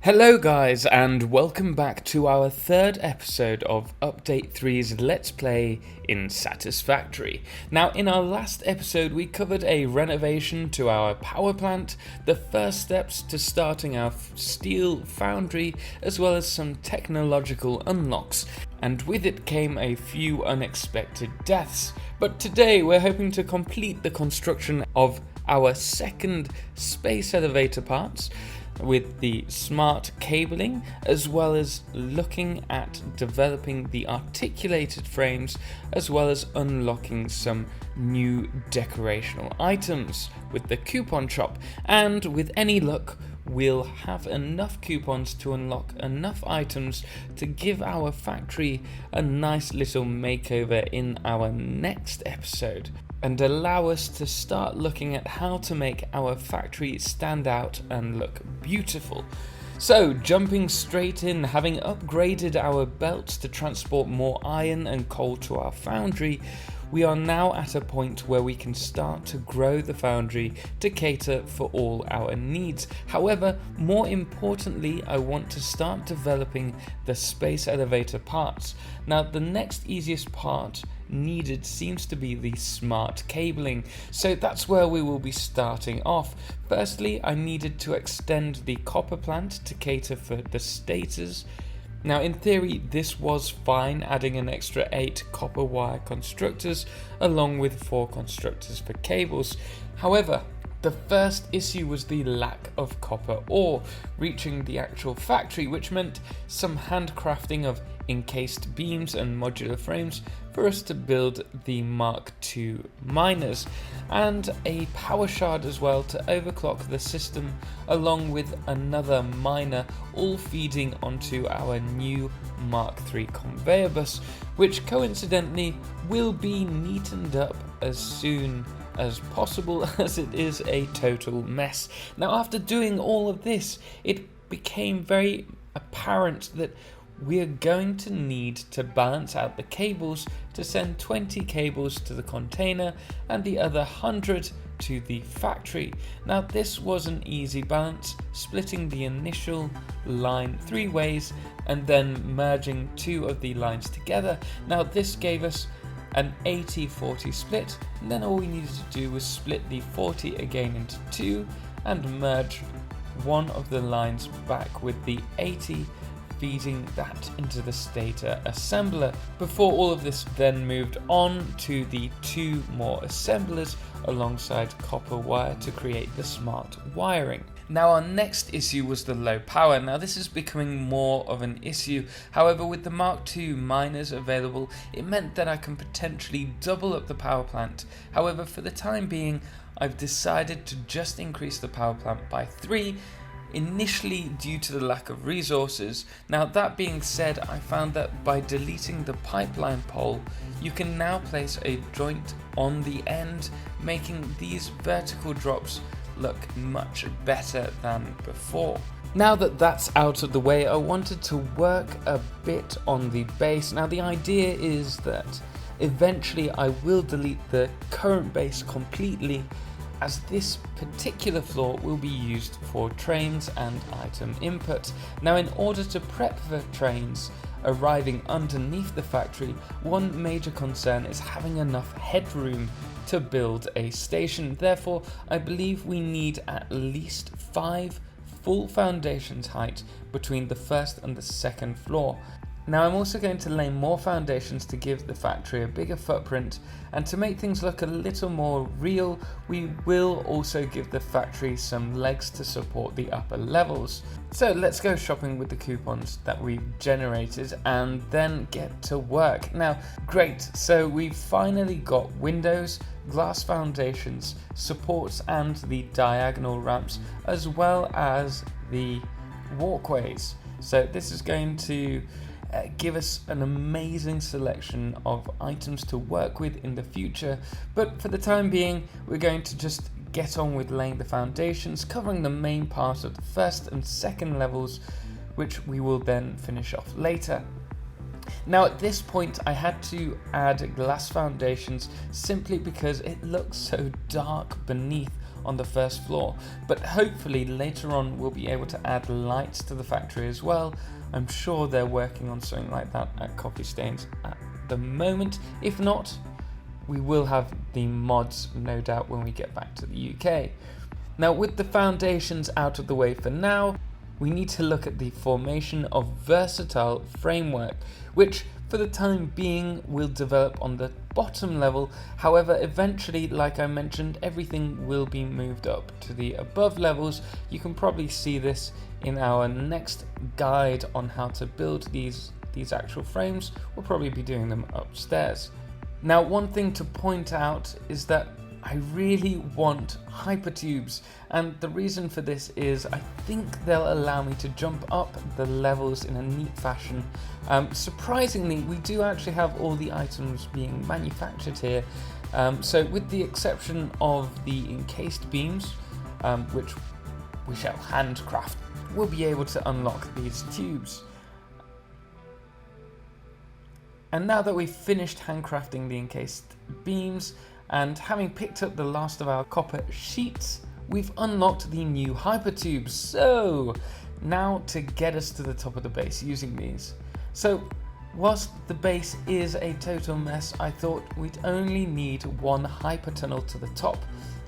Hello guys, and welcome back to our third episode of Update 3's Let's Play in Satisfactory. Now, in our last episode we covered a renovation to our power plant, the first steps to starting our steel foundry, as well as some technological unlocks, and with it came a few unexpected deaths. But today we're hoping to complete the construction of our second space elevator parts, with the smart cabling, as well as looking at developing the articulated frames, as well as unlocking some new decorational items with the coupon shop. And with any luck, we'll have enough coupons to unlock enough items to give our factory a nice little makeover in our next episode, and allow us to start looking at how to make our factory stand out and look beautiful. So, jumping straight in, having upgraded our belts to transport more iron and coal to our foundry, we are now at a point where we can start to grow the foundry to cater for all our needs. However, more importantly, I want to start developing the space elevator parts. Now, the next easiest part needed seems to be the smart cabling, so that's where we will be starting off. Firstly, I needed to extend the copper plant to cater for the stators. Now, in theory, this was fine, adding an extra 8 copper wire constructors along with 4 constructors for cables. However, the first issue was the lack of copper ore reaching the actual factory, which meant some handcrafting of encased beams and modular frames for us to build the Mark II miners, and a power shard as well to overclock the system, along with another miner, all feeding onto our new Mark III conveyor bus, which coincidentally will be neatened up as soon as possible, as it is a total mess. Now, after doing all of this, it became very apparent that we're going to need to balance out the cables to send 20 cables to the container and the other 100 to the factory. Now, this was an easy balance, splitting the initial line 3 ways and then merging 2 of the lines together. Now, this gave us an 80-40 split, and then all we needed to do was split the 40 again into 2 and merge one of the lines back with the 80, feeding that into the stator assembler, before all of this then moved on to the 2 more assemblers alongside copper wire to create the smart wiring. Now, our next issue was the low power. Now, this is becoming more of an issue. However, with the Mark II miners available, it meant that I can potentially double up the power plant. However, for the time being, I've decided to just increase the power plant by 3, initially due to the lack of resources. Now, that being said, I found that by deleting the pipeline pole, you can now place a joint on the end, making these vertical drops look much better than before. Now that that's out of the way, I wanted to work a bit on the base. Now, the idea is that eventually I will delete the current base completely, as this particular floor will be used for trains and item input. Now, in order to prep for trains arriving underneath the factory, one major concern is having enough headroom to build a station. Therefore, I believe we need at least 5 full foundations height between the first and the second floor. Now, I'm also going to lay more foundations to give the factory a bigger footprint, and to make things look a little more real, we will also give the factory some legs to support the upper levels. So let's go shopping with the coupons that we've generated and then get to work. Now, great, so we've finally got windows, glass foundations, supports and the diagonal ramps, as well as the walkways. So this is going to give us an amazing selection of items to work with in the future, but for the time being we're going to just get on with laying the foundations, covering the main part of the first and second levels, which we will then finish off later. Now, at this point I had to add glass foundations simply because it looks so dark beneath on the first floor, but hopefully later on we'll be able to add lights to the factory as well. I'm sure they're working on something like that at Coffee Stains at the moment. If not, we will have the mods no doubt when we get back to the UK. Now, with the foundations out of the way for now, we need to look at the formation of versatile framework, which for the time being will develop on the bottom level. However, eventually, like I mentioned, everything will be moved up to the above levels. You can probably see this in our next guide on how to build these actual frames. We'll probably be doing them upstairs. Now, one thing to point out is that I really want hypertubes, and the reason for this is I think they'll allow me to jump up the levels in a neat fashion. Surprisingly, we do actually have all the items being manufactured here, so with the exception of the encased beams, which we shall handcraft, we'll be able to unlock these tubes. And now that we've finished handcrafting the encased beams, and having picked up the last of our copper sheets, we've unlocked the new hypertubes. So now to get us to the top of the base using these. So whilst the base is a total mess, I thought we'd only need one hypertunnel to the top.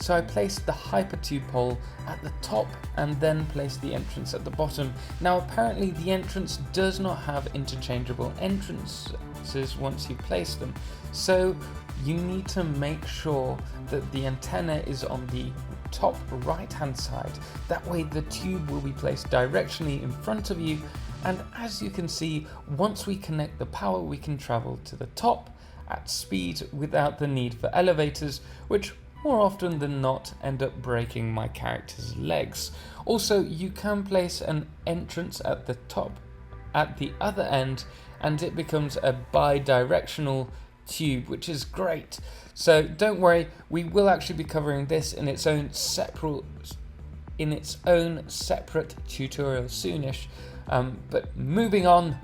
So I placed the hypertube hole at the top and then placed the entrance at the bottom. Now apparently the entrance does not have interchangeable entrances once you place them. So you need to make sure that the antenna is on the top right hand side. That way the tube will be placed directionally in front of you, and as you can see, once we connect the power we can travel to the top at speed without the need for elevators, which more often than not end up breaking my character's legs. Also, you can place an entrance at the top at the other end and it becomes a bi-directional tube, which is great. So don't worry, we will actually be covering this in its own separate tutorial soonish. But moving on,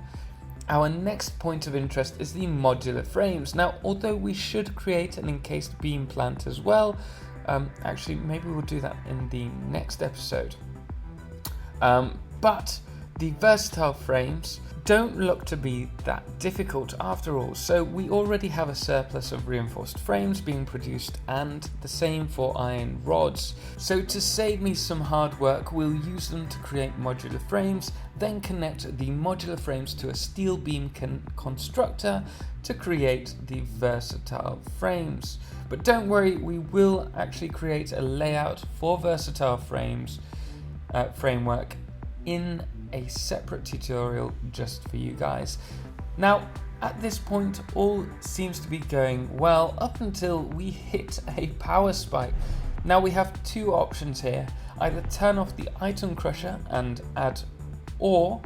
our next point of interest is the modular frames. Now, although we should create an encased beam plant as well, actually maybe we'll do that in the next episode. But the versatile frames don't look to be that difficult after all, so we already have a surplus of reinforced frames being produced, and the same for iron rods. So to save me some hard work, we'll use them to create modular frames, then connect the modular frames to a steel beam constructor to create the versatile frames. But don't worry, we will actually create a layout for versatile frames framework in a separate tutorial just for you guys. Now, at this point, all seems to be going well up until we hit a power spike. Now we have two options here: either turn off the item crusher and add more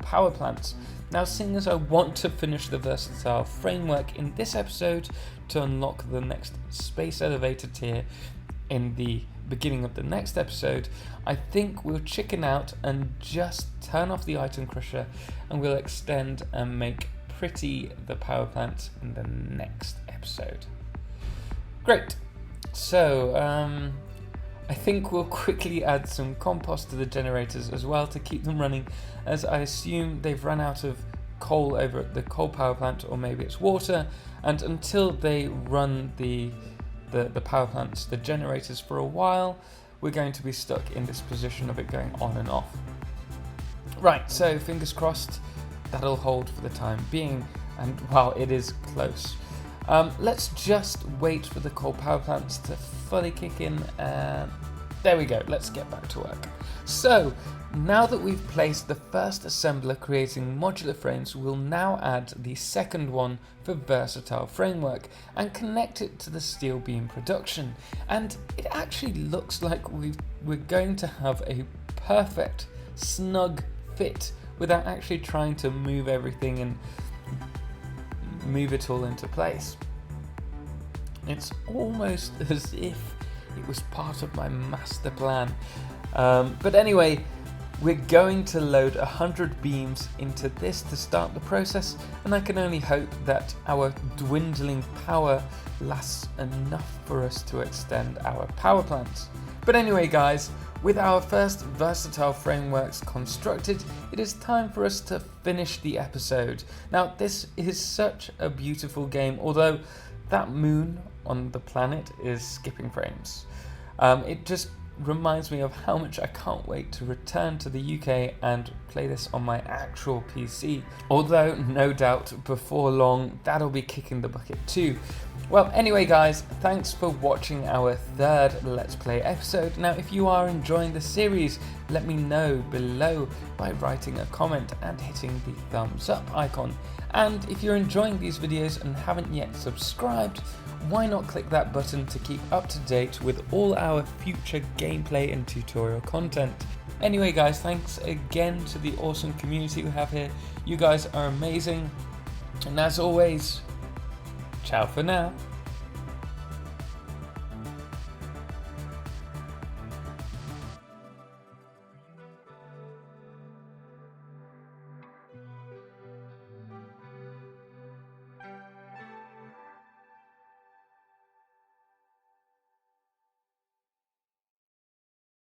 power plants. Now, seeing as I want to finish the versatile framework in this episode to unlock the next space elevator tier in the beginning of the next episode, I think we'll chicken out and just turn off the item crusher, and we'll extend and make pretty the power plant in the next episode. Great. So I think we'll quickly add some compost to the generators as well to keep them running, as I assume they've run out of coal over at the coal power plant, or maybe it's water, and until they run the power plants, the generators, for a while, we're going to be stuck in this position of it going on and off. Right, so fingers crossed that'll hold for the time being, and wow, it is close. Let's just wait for the coal power plants to fully kick in. There we go, let's get back to work. So, now that we've placed the first assembler creating modular frames, we'll now add the second one for versatile framework and connect it to the steel beam production. And it actually looks like we're going to have a perfect, snug fit without actually trying to move everything and move it all into place. It's almost as if it was part of my master plan. But anyway, We're going to load 100 beams into this to start the process, and I can only hope that our dwindling power lasts enough for us to extend our power plants. But anyway guys, with our first versatile frameworks constructed, it is time for us to finish the episode. Now this is such a beautiful game, although that moon on the planet is skipping frames. It just reminds me of how much I can't wait to return to the UK and play this on my actual PC, although no doubt before long that'll be kicking the bucket too. Well, anyway guys, thanks for watching our third Let's Play episode. Now if you are enjoying the series, let me know below by writing a comment and hitting the thumbs up icon. And if you're enjoying these videos and haven't yet subscribed, why not click that button to keep up to date with all our future gameplay and tutorial content. Anyway guys, thanks again to the awesome community we have here. You guys are amazing. And as always, ciao for now.